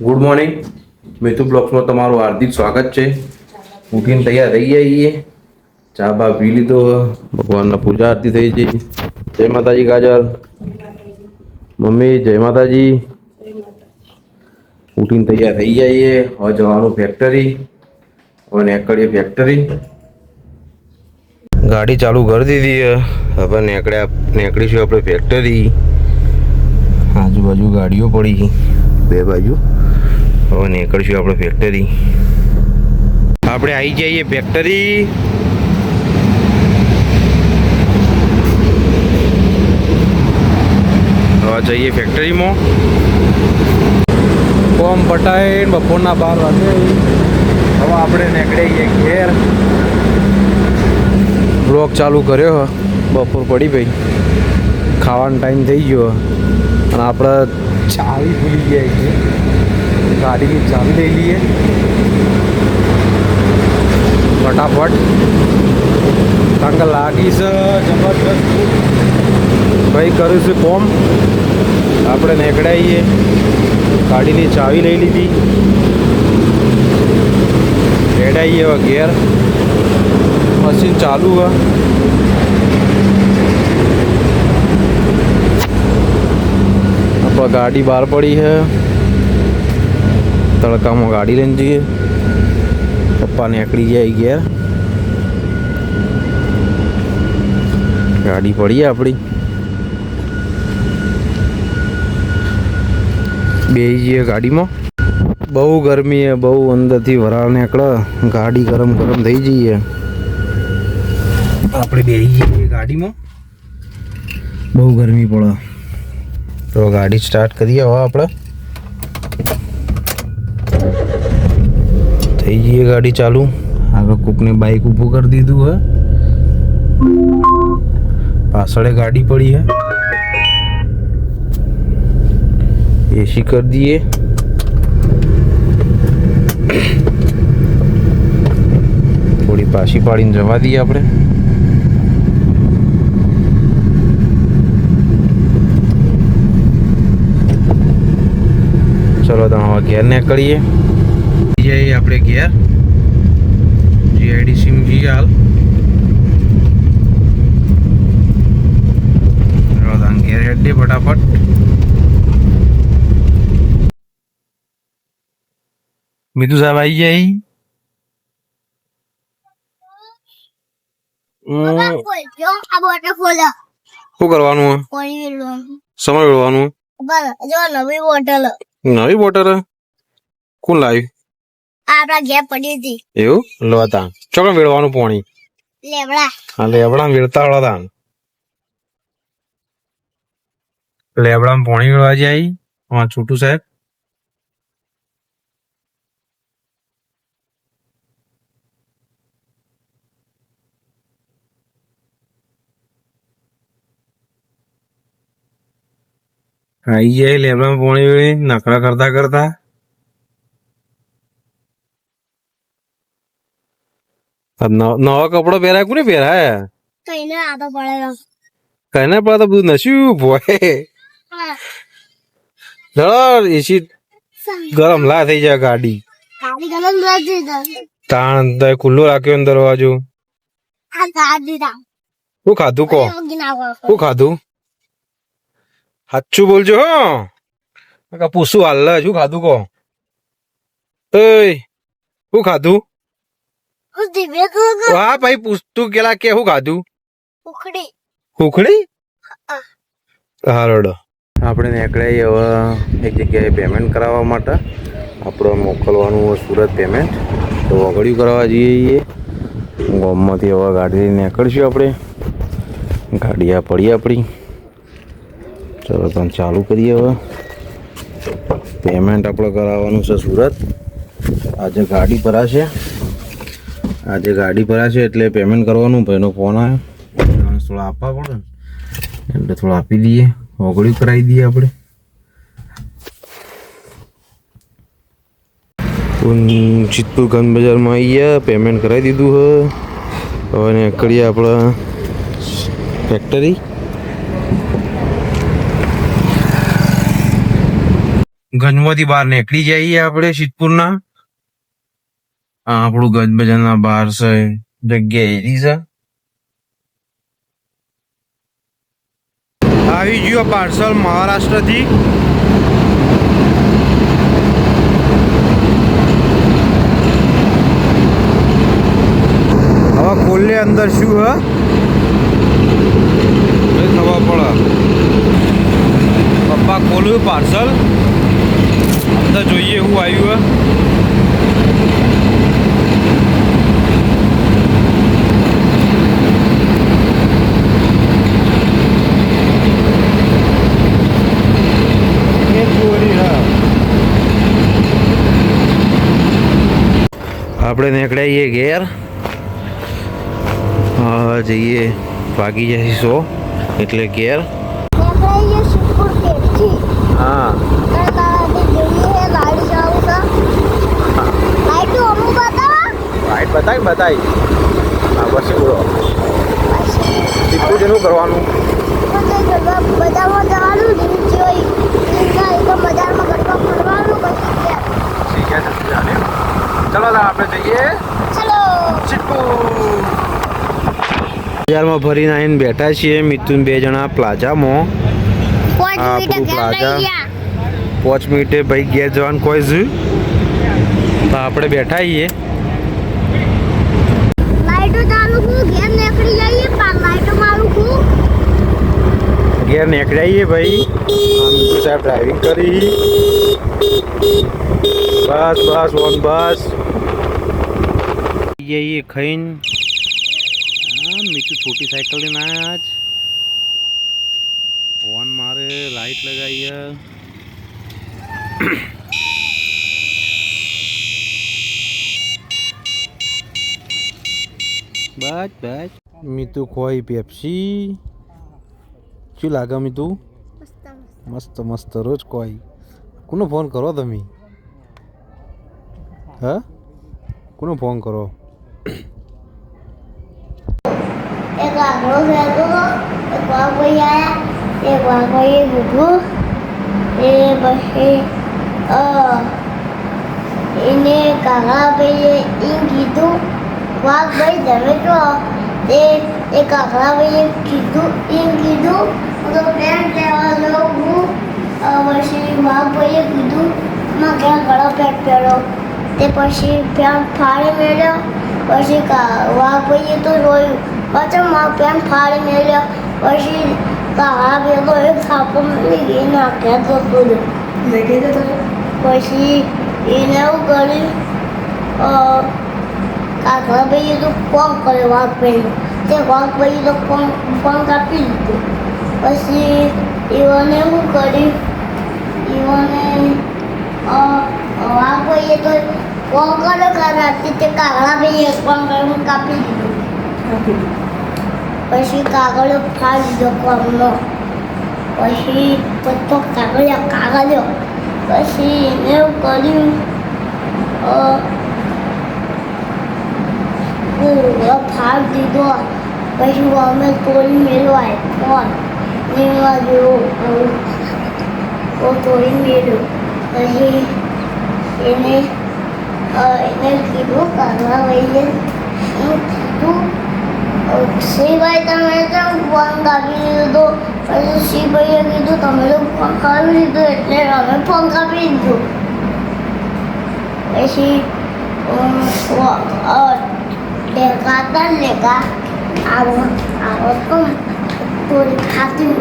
Good morning. Mitu બ્લોગ્સમાં તમારું હાર્દિક સ્વાગત છે. ઉઠીને તૈયાર થઈ જઈએ, ચા બા પી લીધો, ભગવાનના પૂજા આરતી થઈ ગઈ. જય માતાજી કાજલ. મમ્મી જય માતાજી. ઉઠીને તૈયાર થઈ જઈએ. હવે જવાનું ફેક્ટરી. હવે નીકળીએ ફેક્ટરી. ગાડી ચાલુ કરી દીધી. હવે નીકળીશું આપણે ફેક્ટરી. આજુબાજુ ગાડીઓ પડી બે બાજુ. હવે નીકળીશું આપણે ફેક્ટરી. આપણે આવી જઈએ ફેક્ટરી. હવે જઈએ ફેક્ટરીમાં. કોમ પટાઈને બપોરના 12 વાગે હવે આપણે નીકળીએ ઘેર. બ્લોગ ચાલુ કર્યો. બપોર પડી ભાઈ, ખાવાનો ટાઈમ થઈ ગયો અને આપણે ચાવી ભૂલી ગયા છીએ. ગાડીની ચાવી લઈ લઈએ ફટાફટ, કારણ કે લાગી છે જબરદસ્ત. ભાઈ કર્યું છે કોમ. આપણે નીકળાઈએ, ગાડીની ચાવી લઈ લીધી, હેડાઈએ હવે ઘેર. મશીન ચાલુ છે. આપણે ગાડી બહાર પડી છે. તડકામાં ગાડી લઈને જઈએ. પપ્પા નીકળી જાય ઘેર. ગાડી પડી આપણી. બેસી જઈએ ગાડીમાં. બહુ ગરમી છે, બહુ અંદરથી વરાળ નીકળે, ગાડી ગરમ ગરમ થઈ જઈએ. આપણે બેસી જઈએ ગાડીમાં. બહુ ગરમી પડે તો ગાડી સ્ટાર્ટ કરીએ. હવે આપણે થઈ જઈએ ગાડી ચાલુ. આગળ કોકને બાઇક ઊભું કરી દીધું હે. પાછળ ગાડી પડી હે. એસી કરી દઈએ. થોડી પાછી પાડીને જવા દઈએ આપણે. ચલો તો હવે ઘેર નીકળીએ. જઈએ આપણે ઘેર. જીઆઈડી સિમ જઈએ હાલ. ઘેર હેડ દે ફટાફટ. મિતુ સાહેબ આવી જાય. શું કરવાનું? સમય વેળવાનું. નવી બોટલ કોણ લાવ્યું? આપડા ઘેર પડી હતી. એવું લતા ચોકન વેળવાનું પાણી. લેવડા. હા, લેવડા વેળતા હતા. લેવડામાં પાણી વેળવા જાય. હા, છોટું સાહેબ. આવી જાય લેબડામાં પાણી વેળી નખરા કરતા કરતા. નવા કપડો પહેરાય કોને પહેરાય? કઈને આતો પડેલો. કઈને પડે તો બધું નસ્યું ભોય. ચલો એસી ગરમ લા થઈ જાય ગાડી. ગાડી ગરમ નથી. તાણ ખુલ્લો રાખ્યો દરવાજો. આ ગાડી તા. શું ખાધું કો? શું ખાધું? સાચું બોલજો હો. પૂછું હાલ શું ખાધું કો? શું ખાધું? હા ભાઈ પૂછતું કેલા કે શું ખાધું? ઉખડી. ઉખડી? હારોડો. આપણે નીકળ્યા હવે એક જગ્યાએ પેમેન્ટ કરાવવા માટે. આપણે મોકલવાનું સુરત પેમેન્ટ. તો વગડ્યું કરવા જઈએ. ગામમાંથી હવે ગાડી નીકળશું આપણે. ગાડી આ પડી આપણી. ચલો તમે ચાલુ કરીએ. હવે પેમેન્ટ આપણે કરાવવાનું છે સુરત. આજે ગાડી ભરાશે. એટલે પેમેન્ટ કરવાનું. ભાઈનો ફોન આવ્યો. થોડા આપવા પડે ને એટલે થોડા આપી દઈએ. ઓગળ્યું કરાવી દઈએ આપણે. ચિત્તપુર ગંજ બજારમાં આવી ગયા. પેમેન્ટ કરાવી દીધું છે. હવે નીકળીએ આપણે ફેક્ટરી. ગંજમાંથી બહાર નીકળી જઈએ આપણે સિદ્ધપુરના. આ આપણું ગંજ બજારના બહાર છે જગ્યા એરી છે. આવી ગયું પાર્સલ મહારાષ્ટ્રથી. હવે ખોલે અંદર શું હ ખબર પડે. પપ્પા ખોલ્યું પાર્સલ, અંદર જોઈએ એવું આવ્યું હે. આપણે નીકળાઈએ ઘેર. હા જઈએ, વાગી જાય 100 એટલે ઘેર. હા લાઈટ બતાવી. હા પછી બોલો શીખવું છે શું કરવાનું. બજારમાં જવાનું બજારમાં ગરબા ફરવાનું ચલો આપણે જઈએ ચલો. બજારમાં ફરીને આવીને બેઠા છીએ મિથુન 2 જણા પ્લાઝામાં. 5 મિનિટ આપણું ઘેર પ્લાઝા. લઈ ગયા. 5 મિનિટે ભાઈ ઘેર જવાનું કોઈ છે તો આપણે બેઠા છીએ. લાઈટો ચાલુ હું ઘેર નીકળી જઈએ લાઈટો મારું હું ઘેર નીકળાઈએ ભાઈ. મિથુન સાહેબ ડ્રાઇવિંગ કરી. બસ ઓન બસ જઈએ ખાઈને. હા મીઠું છોટી સાયકલ લઈને આવ્યા આજ. ફોન મારે લાઈટ લગાવીએ. બસ મીતુ ખોઈ પેપ્સી. શું લાગે મીતુ? મસ્ત રોજ કોઈ. કોનો ફોન કરો તમે? હા કોનો ફોન કરો? એક આગળો ફેરતો એક વાઘભાઈ આવ્યા. એક વાઘભાઈએ કીધું એ પછી એને કાકાભાઈએ એમ કીધું વાઘભાઈ તમે તો એ કાકાભાઈએ કીધું એમ કીધું હું તો પેન્ટ લેવા જાઉં હું. પછી વાઘભાઈએ કીધું માં ક્યાં ગળો પેન્ટ પહેરો. તે પછી પેન્ટ ફાડી મેળ્યો. પછી વાઘભાઈએ તો રોયું. પછી માં પેન્ટ ફાડી મેળ્યો. પછી કાકાભાઈ તો એક થાપો મળી એને આખ્યા તો પછી એને એવું કર્યું. કાકાભાઈએ તો ફોન કર્યો વાઘભાઈને. તે વાઘભાઈએ તો ફોન કાપી દીધો. પછી એવાને એવું કર્યું. એવાને વાઘભાઈએ તો ફોન કર્યો રાત્રે. તે કાકાભાઈએ ફોન કર્યો કાપી દીધો. પછી કાગળો ફાડી દીધો કોમનો. પછી બધો કાગળ્યો. પછી એને એવું કર્યું ફાડી દીધો. પછી અમે તોડી મેળવાય ફોન એમાં જેવું તોડી મેળ્યું. પછી એને કીધું કાગળા ભાઈએ કીધું શ્રીભાઈ તમે કેમ ફોન કાપી દીધો. પછી શ્રીભાઈએ કીધું તમે તો ફોન કાપી દીધો એટલે અમે ફોન કાપી દીધો. પછી લેખા આવો તો થોડી ખાતી